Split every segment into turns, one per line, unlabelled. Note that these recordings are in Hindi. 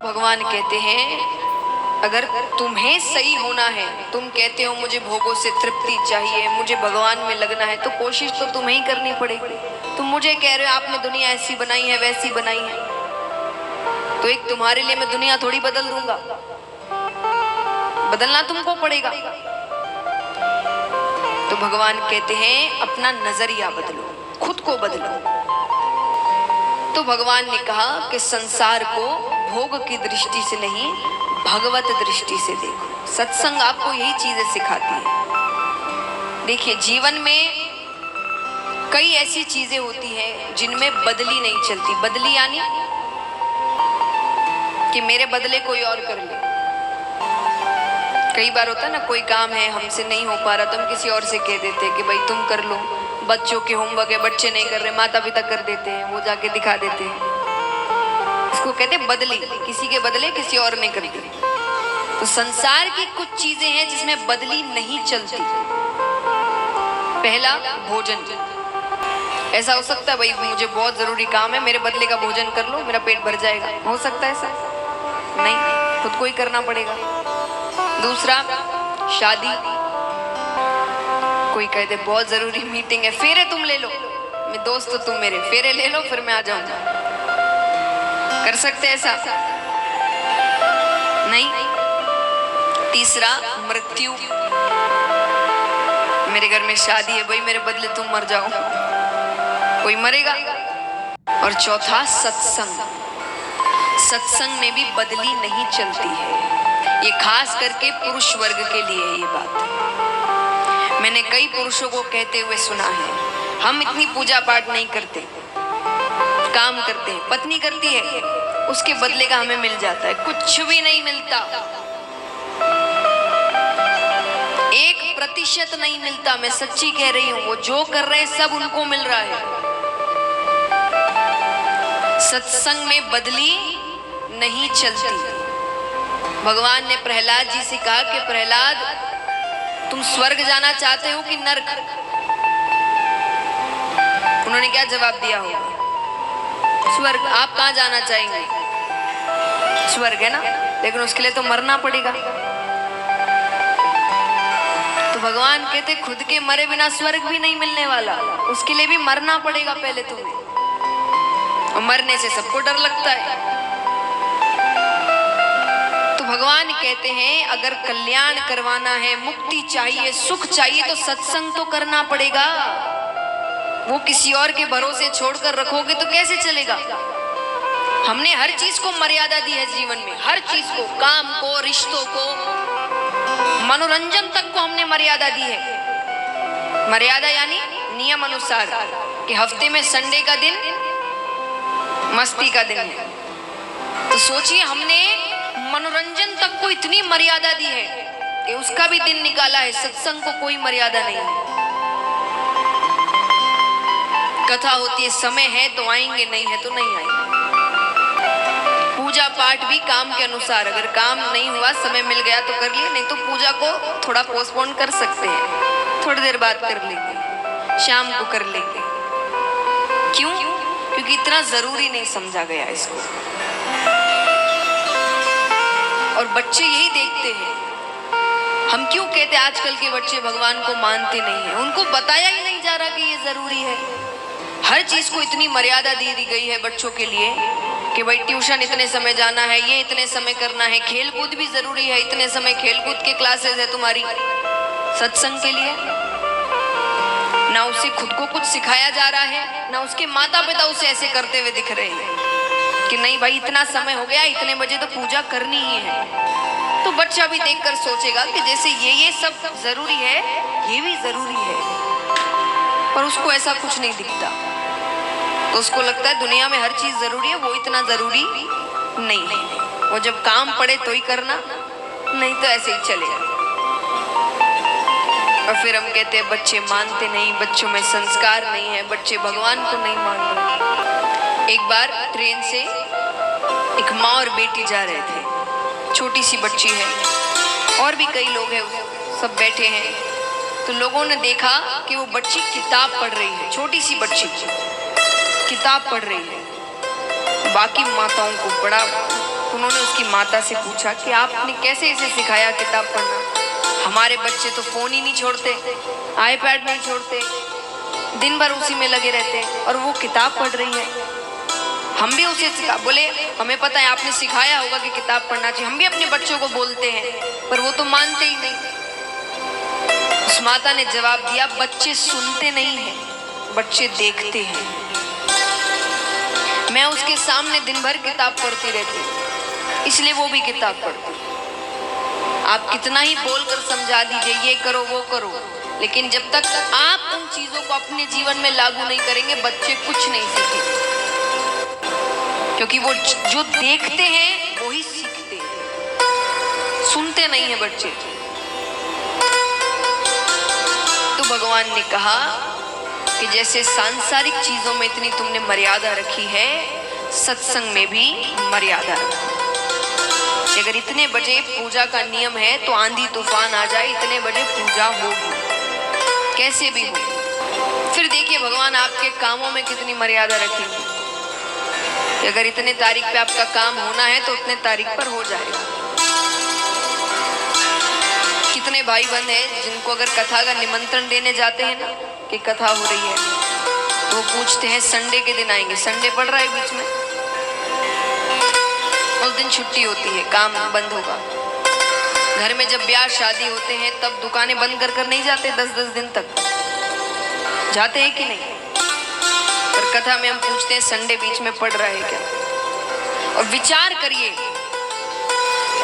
भगवान कहते हैं अगर तुम्हें सही होना है, तुम कहते हो मुझे भोगों से तृप्ति चाहिए, मुझे भगवान में लगना है, तो कोशिश तो तुम्हें ही करनी पड़ेगी। तुम मुझे कह रहे हो आपने दुनिया ऐसी बनाई है वैसी बनाई है, तो एक तुम्हारे लिए मैं दुनिया थोड़ी बदल दूंगा, बदलना तुमको पड़ेगा। तो भगवान कहते हैं अपना नजरिया बदलो, खुद को बदलो। तो भगवान ने कहा कि संसार को भोग की दृष्टि से नहीं, भगवत दृष्टि से देखो। सत्संग आपको यही चीजें सिखाती है। देखिए जीवन में कई ऐसी चीजें होती हैं जिनमें बदली नहीं चलती। बदली यानी कि मेरे बदले कोई और कर ले। कई बार होता है ना, कोई काम है हमसे नहीं हो पा रहा तो हम किसी और से कह देते हैं कि भाई तुम कर लो। बच्चों के होमवर्क है, बच्चे नहीं कर रहे, माता पिता कर देते हैं, वो जाके दिखा देते हैं। इसको कहते हैं बदली, किसी के बदले किसी और ने कर दी। तो संसार की कुछ चीजें हैं जिसमें बदली नहीं चलती। पहला भोजन। ऐसा हो सकता है भाई मुझे बहुत जरूरी काम है, मेरे बदले का भोजन कर लो, मेरा पेट भर जाएगा। हो सकता है ऐसा? नहीं, खुद को ही करना पड़ेगा। दूसरा शादी। कोई कहते बहुत जरूरी मीटिंग है, फेरे तुम ले लो, मैं दोस्त हो तुम मेरे, फेरे ले लो फिर मैं आ जाऊंगा। कर सकते ऐसा? नहीं। तीसरा मृत्यु। मेरे घर में शादी है भाई, मेरे बदले तुम मर जाओ, कोई मरेगा। और चौथा सत्संग। सत्संग में भी बदली नहीं चलती है। ये खास करके पुरुष वर्ग के लिए है ये बात। मैंने कई पुरुषों को कहते हुए सुना है, हम इतनी पूजा पाठ नहीं करते, काम करते हैं, पत्नी करती है, उसके बदले का हमें मिल जाता है। कुछ भी नहीं मिलता, 1% नहीं मिलता। मैं सच्ची कह रही हूं, वो जो कर रहे हैं सब उनको मिल रहा है। सत्संग में बदली नहीं चलती। भगवान ने प्रहलाद जी से कहा कि प्रहलाद तुम स्वर्ग जाना चाहते हो कि नरक? उन्होंने क्या जवाब दिया होगा? स्वर्ग। आप कहां जाना चाहेंगे? स्वर्ग है ना, लेकिन उसके लिए तो मरना पड़ेगा। तो भगवान कहते खुद के मरे बिना स्वर्ग भी नहीं मिलने वाला, उसके लिए भी मरना पड़ेगा पहले तुम्हें। और मरने से सबको डर लगता है। भगवान कहते हैं अगर कल्याण करवाना है, मुक्ति चाहिए, सुख चाहिए, तो सत्संग तो करना पड़ेगा। वो किसी और के भरोसे छोड़कर रखोगे तो कैसे चलेगा? हमने हर चीज को मर्यादा दी है जीवन में, हर चीज को, काम को, रिश्तों को, मनोरंजन तक को हमने मर्यादा दी है। मर्यादा यानी नियम अनुसार कि हफ्ते में संडे का दिन मस्ती का दिन है। तो सोचिए हमने मनोरंजन तक को इतनी मर्यादा दी है कि उसका भी दिन निकाला है। सत्संग को कोई मर्यादा नहीं है। कथा होती है, समय है तो आएंगे, नहीं है तो नहीं आएंगे। पूजा पाठ भी काम के अनुसार, अगर काम नहीं हुआ, समय मिल गया तो कर लिए, नहीं तो पूजा को थोड़ा पोस्टपोन कर सकते हैं, थोड़ी देर बाद कर लेंगे, शाम को कर लेंगे। क्यों? क्योंकि इतना जरूरी नहीं समझा गया इसको। और बच्चे यही देखते हैं। हम क्यों कहते हैं आजकल के बच्चे भगवान को मानते नहीं है? उनको बताया ही नहीं जा रहा कि ये जरूरी है। हर चीज को इतनी मर्यादा दे दी गई है बच्चों के लिए कि भाई ट्यूशन इतने समय जाना है, ये इतने समय करना है, खेल कूद भी जरूरी है, इतने समय खेल कूद के क्लासेस है तुम्हारी। सत्संग के लिए ना उसे खुद को कुछ सिखाया जा रहा है, ना उसके माता पिता उसे ऐसे करते हुए दिख रहे हैं कि नहीं भाई इतना समय हो गया, इतने बजे तो पूजा करनी ही है। तो बच्चा भी देखकर सोचेगा कि जैसे ये सब जरूरी है, ये भी जरूरी है, पर उसको ऐसा कुछ नहीं दिखता। तो उसको लगता है दुनिया में हर चीज जरूरी है, वो इतना जरूरी नहीं है। वो जब काम पड़े तो ही करना, नहीं तो ऐसे ही चलेगा। और फिर हम कहते हैं बच्चे मानते नहीं, बच्चों में संस्कार नहीं है, बच्चे भगवान को नहीं मान रहे। एक बार ट्रेन से एक माँ और बेटी जा रहे थे, छोटी सी बच्ची है, और भी कई लोग हैं, सब बैठे हैं। तो लोगों ने देखा कि वो बच्ची किताब पढ़ रही है, छोटी सी बच्ची किताब पढ़ रही है। बाकी माताओं को बड़ा उन्होंने उसकी उसकी माता से पूछा कि आपने कैसे इसे सिखाया किताब पढ़ना। हमारे बच्चे तो फोन ही नहीं छोड़ते, आईपैड नहीं छोड़ते, दिन भर उसी में लगे रहते हैं और वो किताब पढ़ रही है। हम भी उसे सिखा, बोले हमें पता है आपने सिखाया होगा कि किताब पढ़ना चाहिए, हम भी अपने बच्चों को बोलते हैं, पर वो तो मानते ही नहीं। उस माता ने जवाब दिया, बच्चे सुनते नहीं हैं, बच्चे देखते हैं। मैं उसके सामने दिन भर किताब पढ़ती रहती, इसलिए वो भी किताब पढ़ती। आप कितना ही बोलकर समझा दीजिए ये करो वो करो, लेकिन जब तक आप उन चीजों को अपने जीवन में लागू नहीं करेंगे, बच्चे कुछ नहीं सीखेंगे, क्योंकि वो जो देखते हैं वो ही सीखते हैं, सुनते नहीं है बच्चे। तो भगवान ने कहा कि जैसे सांसारिक चीजों में इतनी तुमने मर्यादा रखी है, सत्संग में भी मर्यादा रखो। अगर इतने बजे पूजा का नियम है तो आंधी तूफान आ जाए, इतने बजे पूजा होगी, कैसे भी हो। फिर देखिए भगवान आपके कामों में कितनी मर्यादा रखेंगे। अगर इतने तारीख पे आपका काम होना है तो उतने तारीख पर हो जाएगा। कितने भाई बहन हैं जिनको अगर कथा का निमंत्रण देने जाते हैं ना कि कथा हो रही है, तो वो पूछते हैं संडे के दिन आएंगे, संडे पड़ रहा है बीच में, उस दिन छुट्टी होती है, काम बंद होगा। घर में जब ब्याह शादी होते हैं तब दुकानें बंद कर कर नहीं जाते, 10-10 दिन तक जाते हैं कि नहीं। पर कथा में हम पूछते हैं संडे बीच में पड़ रहा है क्या। और विचार करिए,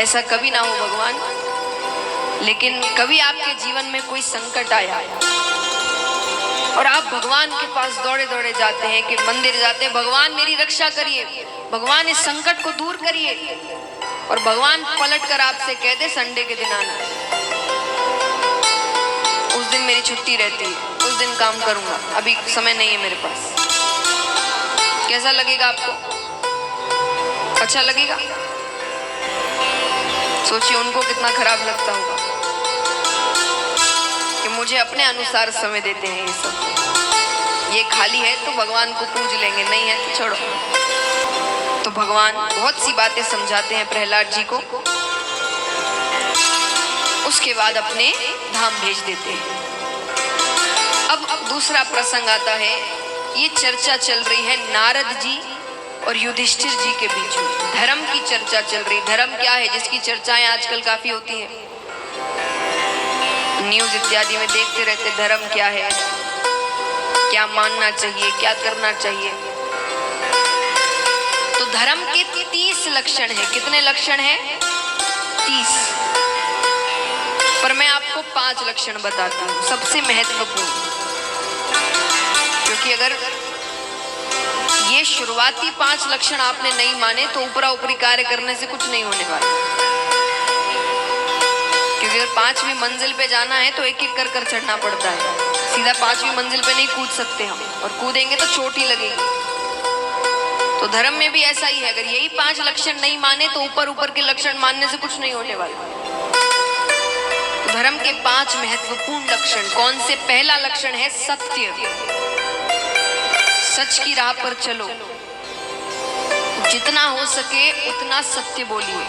ऐसा कभी ना हो भगवान, लेकिन कभी आपके जीवन में कोई संकट आया और आप भगवान के पास दौड़े दौड़े जाते हैं, कि मंदिर जाते हैं, भगवान मेरी रक्षा करिए, भगवान इस संकट को दूर करिए, और भगवान पलट कर आपसे कह दे संडे के दिन आना, उस दिन मेरी छुट्टी रहती है, उस दिन काम करूंगा, अभी समय नहीं है मेरे पास। कैसा लगेगा आपको? अच्छा लगेगा? सोचिए उनको कितना खराब लगता होगा कि मुझे अपने अनुसार समय देते हैं, ये सब, ये खाली है तो भगवान को पूज लेंगे, नहीं है तो छोड़ो। तो भगवान बहुत सी बातें समझाते हैं प्रहलाद जी को, उसके बाद अपने धाम भेज देते हैं। अब दूसरा प्रसंग आता है, ये चर्चा चल रही है नारद जी और युधिष्ठिर जी के बीच में, धर्म की चर्चा चल रही। धर्म क्या है, जिसकी चर्चाएं आजकल काफी होती है, न्यूज इत्यादि में देखते रहते, धर्म क्या है, क्या मानना चाहिए, क्या करना चाहिए। तो धर्म के 30 लक्षण हैं। कितने लक्षण हैं? 30। पर मैं आपको 5 लक्षण बताती हूँ, सबसे महत्वपूर्ण, क्योंकि अगर ये शुरुआती 5 लक्षण आपने नहीं माने तो ऊपरा ऊपरी कार्य करने से कुछ नहीं होने वाला। क्योंकि अगर 5वीं मंजिल पे जाना है तो एक एक कर कर चढ़ना पड़ता है, सीधा 5वीं मंजिल पे नहीं कूद सकते हम, और कूदेंगे तो चोट ही लगेगी। तो धर्म में भी ऐसा ही है, अगर यही 5 लक्षण नहीं माने तो ऊपर ऊपर के लक्षण मानने से कुछ नहीं होने वाला। तो धर्म के 5 महत्वपूर्ण लक्षण कौन से? पहला लक्षण है सत्य, सच की राह पर चलो, जितना हो सके उतना सत्य बोलिए।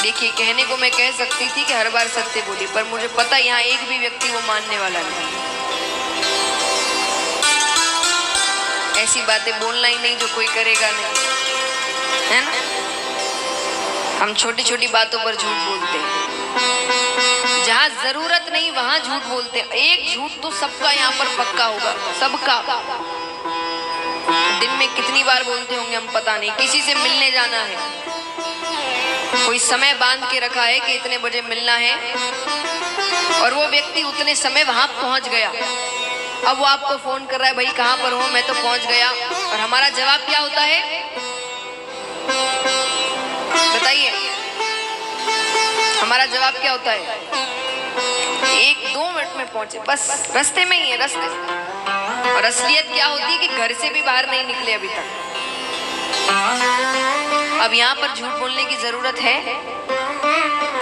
देखिए, कहने को मैं कह सकती थी कि हर बार सत्य बोलिए, पर मुझे पता यहाँ एक भी व्यक्ति वो मानने वाला नहीं। ऐसी बातें बोलना ही नहीं जो कोई करेगा नहीं, है ना। हम छोटी छोटी बातों पर झूठ बोलते हैं, जहां जरूरत नहीं वहां झूठ बोलते हैं। एक झूठ तो सबका यहाँ पर पक्का होगा, सबका। दिन में कितनी बार बोलते होंगे हम पता नहीं। किसी से मिलने जाना है, कोई समय बांध के रखा है कि इतने बजे मिलना है, और वो व्यक्ति उतने समय वहां पहुंच गया। अब वो आपको फोन कर रहा है, भाई कहाँ पर हो? मैं तो पहुंच गया। और हमारा जवाब क्या होता है, बताइए? हमारा जवाब क्या होता है? 1-2 मिनट में पहुंचे, बस रास्ते में ही है, रास्ते। और असलियत क्या होती है कि घर से भी बाहर नहीं निकले अभी तक। अब यहाँ पर झूठ बोलने की जरूरत है?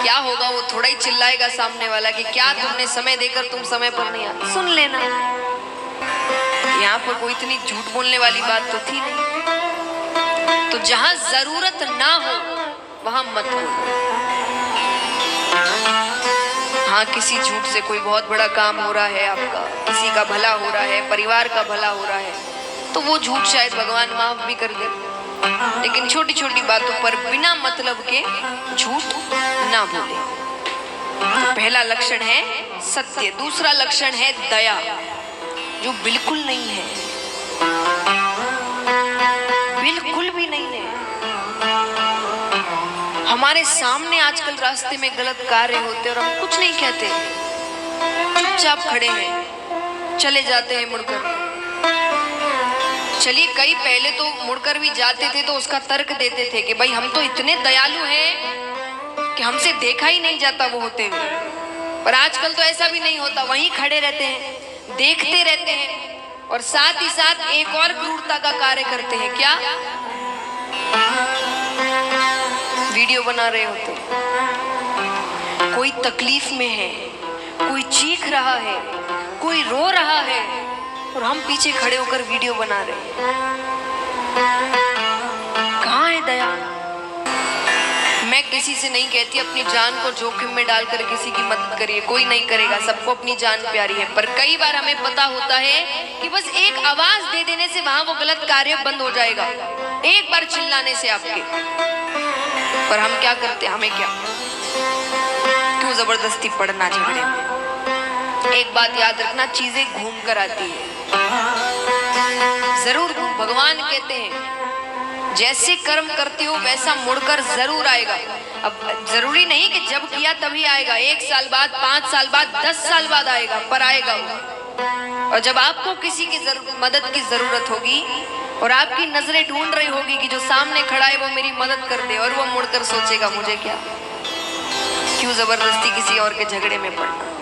क्या होगा, वो थोड़ा ही चिल्लाएगा सामने वाला कि क्या तुमने समय देकर तुम समय पर नहीं आए। सुन लेना, यहाँ पर कोई इतनी झूठ बोलने वाली बात तो थी नहीं। तो जहां जरूरत ना हो वहां मत बोलो। हाँ, किसी झूठ से कोई बहुत बड़ा काम हो रहा है, आपका किसी का भला हो रहा है, परिवार का भला हो रहा है, तो वो झूठ शायद भगवान माफ भी कर दे। लेकिन छोटी छोटी बातों पर बिना मतलब के झूठ ना बोले। तो पहला लक्षण है सत्य। दूसरा लक्षण है दया, जो बिल्कुल नहीं है, बिल्कुल भी नहीं है। हमारे सामने आजकल रास्ते में गलत कार्य होते और हम कुछ नहीं कहते, चुपचाप खड़े हैं, चले जाते हैं मुड़कर। चलिए, कई पहले तो मुड़कर भी जाते थे तो उसका तर्क देते थे कि भाई हम तो इतने दयालु हैं कि हमसे देखा ही नहीं जाता वो होते हुए। पर आजकल तो ऐसा भी नहीं होता, वहीं खड़े रहते हैं, देखते रहते हैं और साथ ही साथ एक और क्रूरता का कार्य करते हैं। क्या? वीडियो बना रहे होते हैं। कोई तकलीफ में है, कोई चीख रहा है, कोई रो रहा है और हम पीछे खड़े होकर वीडियो बना रहे हैं। कहाँ है दया? मैं किसी से नहीं कहती अपनी जान को जोखिम में डालकर किसी की मदद करिए, कोई नहीं करेगा, सबको अपनी जान प्यारी है। पर कई बार हमें पता होता है कि बस एक आवाज दे देने से वहां वो गलत कार्य बंद हो जाएगा, एक बार चिल्लाने से आपके। पर हम क्या करते हैं? हमें क्या, क्यों जबरदस्ती पड़ना झगड़े में? एक बात याद रखना, चीजें घूम कर आती है, जरूर। भगवान कहते हैं जैसे कर्म करते हो वैसा मुड़कर जरूर आएगा। अब जरूरी नहीं कि जब किया तभी आएगा, 1 साल बाद, 5 साल बाद, 10 साल बाद आएगा, पर आएगा वो। और जब आपको किसी की मदद की जरूरत होगी और आपकी नजरें ढूंढ रही होगी कि जो सामने खड़ा है वो मेरी मदद कर दे, और वो मुड़कर सोचेगा मुझे क्या, क्यों जबरदस्ती किसी और के झगड़े में पड़ना।